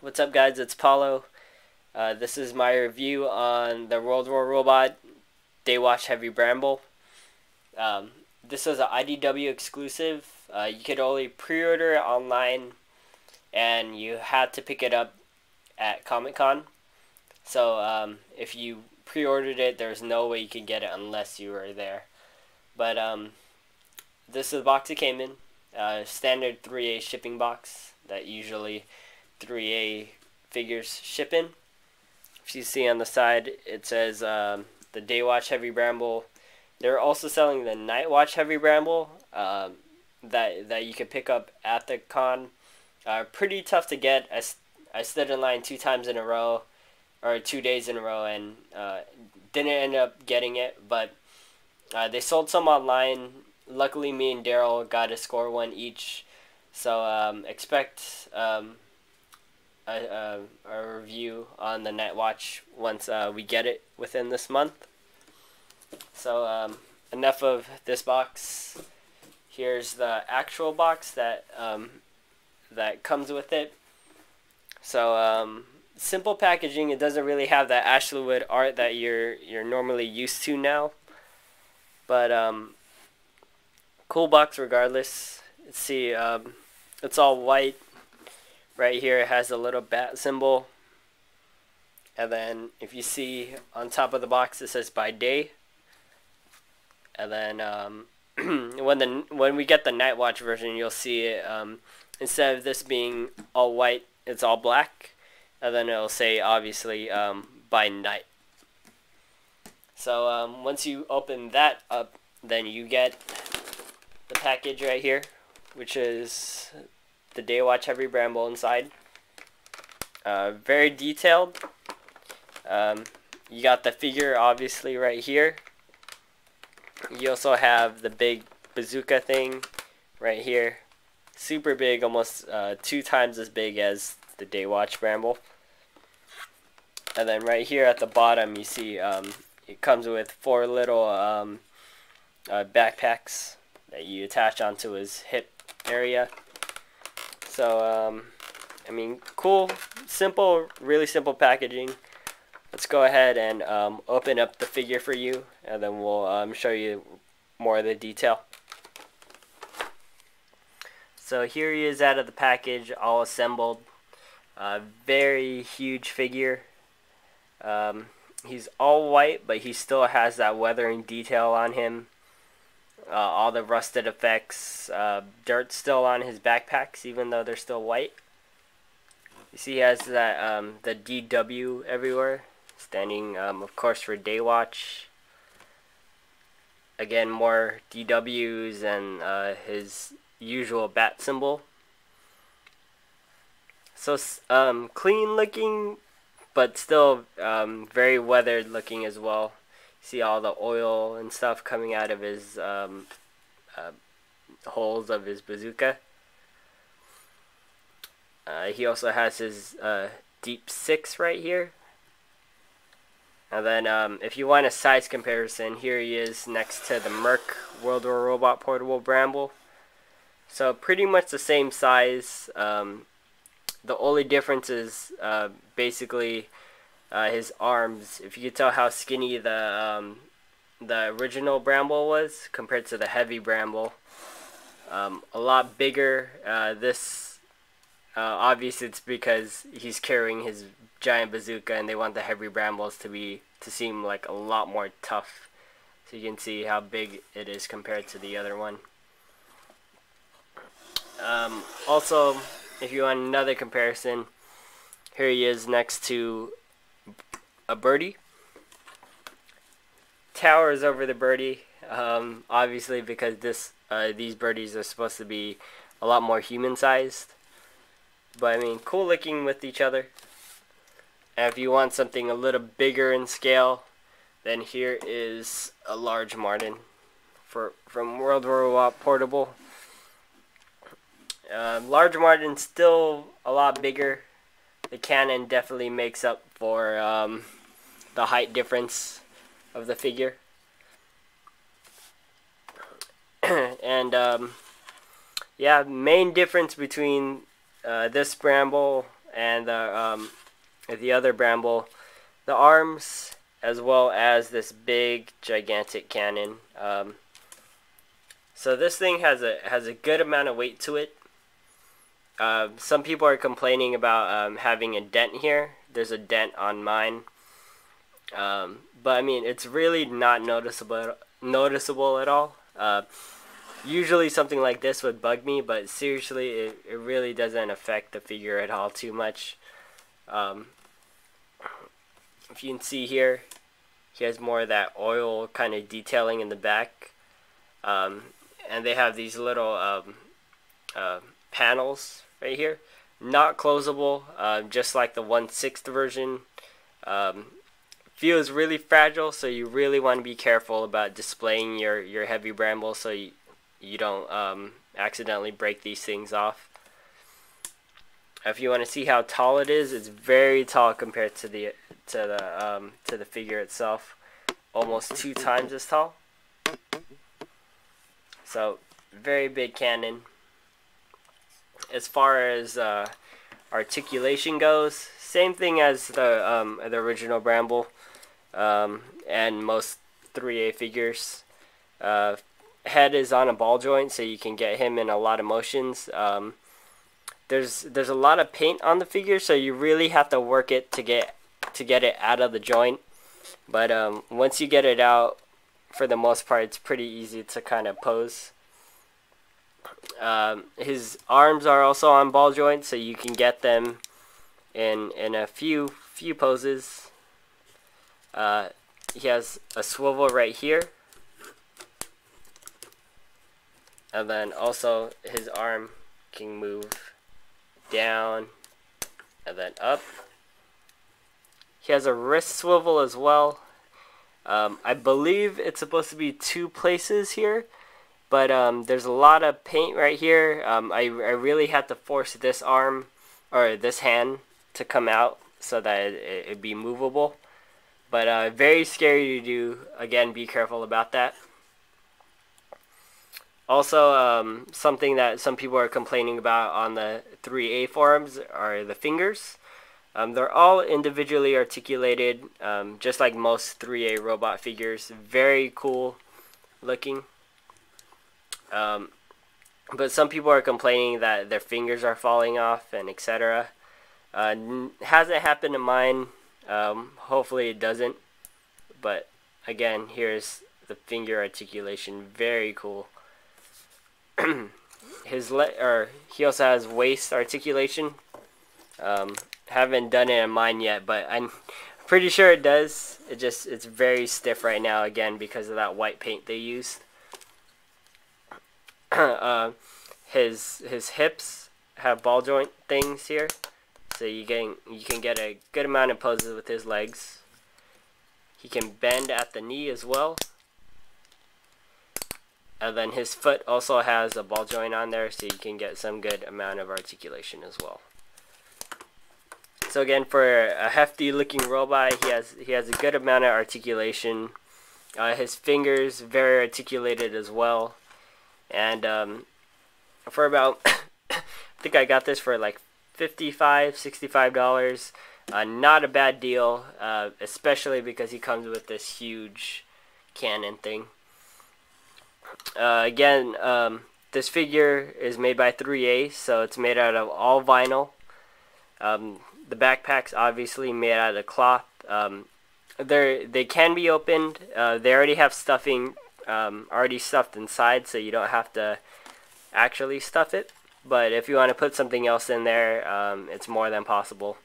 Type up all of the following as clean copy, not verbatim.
What's up, guys? It's Paulo. This is my review on the World War Robot Daywatch Heavy Bramble. This is an IDW exclusive. You could only pre-order it online, and you had to pick it up at Comic-Con. So if you pre-ordered it, there's no way you could get it unless you were there. But this is the box it came in. Standard 3A shipping box that usually 3A figures ship in. If you see on the side, it says the Daywatch Heavy Bramble. They're also selling the Nightwatch Heavy Bramble that you can pick up at the con. Pretty tough to get. I stood in line 2 times in a row, or 2 days in a row, and didn't end up getting it. But they sold some online. Luckily, me and Daryl got to score one each. So expect a review on the Nightwatch once we get it within this month. So enough of this box. Here's the actual box that that comes with it. So simple packaging. It doesn't really have that Ashley Wood art that you're normally used to now, but cool box regardless. Let's see. It's all white. Right here it has a little bat symbol, and then if you see on top of the box it says by day. And then when we get the Nightwatch version, you'll see it, instead of this being all white, it's all black, and then it'll say obviously by night. So once you open that up, then you get the package right here, which is the Daywatch Heavy Bramble inside. Very detailed. You got the figure obviously right here. You also have the big bazooka thing right here. Super big, almost 2 times as big as the Daywatch Bramble. And then right here at the bottom you see it comes with 4 little backpacks that you attach onto his hip area. So I mean, cool, simple, really simple packaging. Let's go ahead and open up the figure for you, and then we'll show you more of the detail. So here he is out of the package, all assembled. Very huge figure. He's all white, but he still has that weathering detail on him. All the rusted effects. Dirt still on his backpacks, even though they're still white. You see he has that the DW everywhere, standing of course for Daywatch. Again, more DWs and his usual bat symbol. So clean looking, but still very weathered looking as well. See all the oil and stuff coming out of his holes of his bazooka. He also has his Deep 6 right here. And then if you want a size comparison, here he is next to the Merc World War Robot Portable Bramble. So pretty much the same size. The only difference is basically his arms. If you could tell how skinny the original Bramble was compared to the Heavy Bramble, a lot bigger. This obviously it's because he's carrying his giant bazooka, and they want the Heavy Brambles to seem like a lot more tough. So you can see how big it is compared to the other one. Also, if you want another comparison, here he is next to a birdie. Towers over the birdie, obviously because these birdies are supposed to be a lot more human-sized. But I mean, cool looking with each other. And if you want something a little bigger in scale, then here is a large Martin from World War Robot Portable. Large Martin still a lot bigger. The cannon definitely makes up for the height difference of the figure. And yeah, main difference between this Bramble and the other Bramble, the arms, as well as this big gigantic cannon. So this thing has a good amount of weight to it. Some people are complaining about having a dent here. There's a dent on mine, but I mean it's really not noticeable at all. Usually something like this would bug me, but seriously, it really doesn't affect the figure at all too much. If you can see here, he has more of that oil kind of detailing in the back, and they have these little panels right here, not closable, just like the 1/6 version. Feels really fragile, so you really want to be careful about displaying your heavy Bramble so you don't accidentally break these things off. If you want to see how tall it is, it's very tall compared to the figure itself, almost 2 times as tall. So very big cannon. As far as articulation goes, same thing as the original Bramble and most 3A figures. Head is on a ball joint, so you can get him in a lot of motions. There's a lot of paint on the figure, so you really have to work it to get it out of the joint. But once you get it out, for the most part, it's pretty easy to kind of pose. His arms are also on ball joints, so you can get them in a few poses. He has a swivel right here, and then also his arm can move down and then up. He has a wrist swivel as well. I believe it's supposed to be 2 places here, but there's a lot of paint right here. I really had to force this arm or this hand to come out so that it'd be movable, but very scary to do. Again, be careful about that. Also, something that some people are complaining about on the 3A forums are the fingers. They're all individually articulated, just like most 3A robot figures. Very cool looking. But some people are complaining that their fingers are falling off and etc. Hasn't happened to mine. Hopefully it doesn't. But again, here's the finger articulation. Very cool. He also has waist articulation. Haven't done it on mine yet, but I'm pretty sure it does. It's very stiff right now, again because of that white paint they used. His hips have ball joint things here, so you can get a good amount of poses with his legs. He can bend at the knee as well. And then his foot also has a ball joint on there, so you can get some good amount of articulation as well. So again, for a hefty looking robot, he has a good amount of articulation. His fingers very articulated as well. And for about I think I got this for like $65 not a bad deal, especially because he comes with this huge cannon thing. Again, this figure is made by 3A, so it's made out of all vinyl. The backpack's obviously made out of cloth. They can be opened. They already have stuffing already stuffed inside, so you don't have to actually stuff it. But if you want to put something else in there, it's more than possible.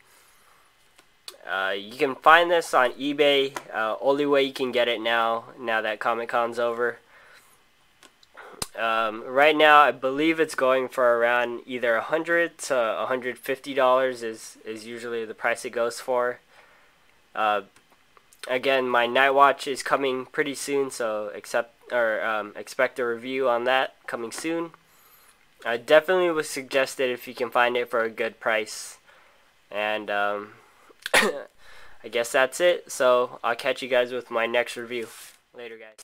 You can find this on eBay. Only way you can get it now that Comic-Con's over. Right now, I believe it's going for around either $100 to $150 is usually the price it goes for. Again, my Night Watch is coming pretty soon, so expect a review on that coming soon. I definitely would suggest it if you can find it for a good price. And I guess that's it. So I'll catch you guys with my next review. Later, guys.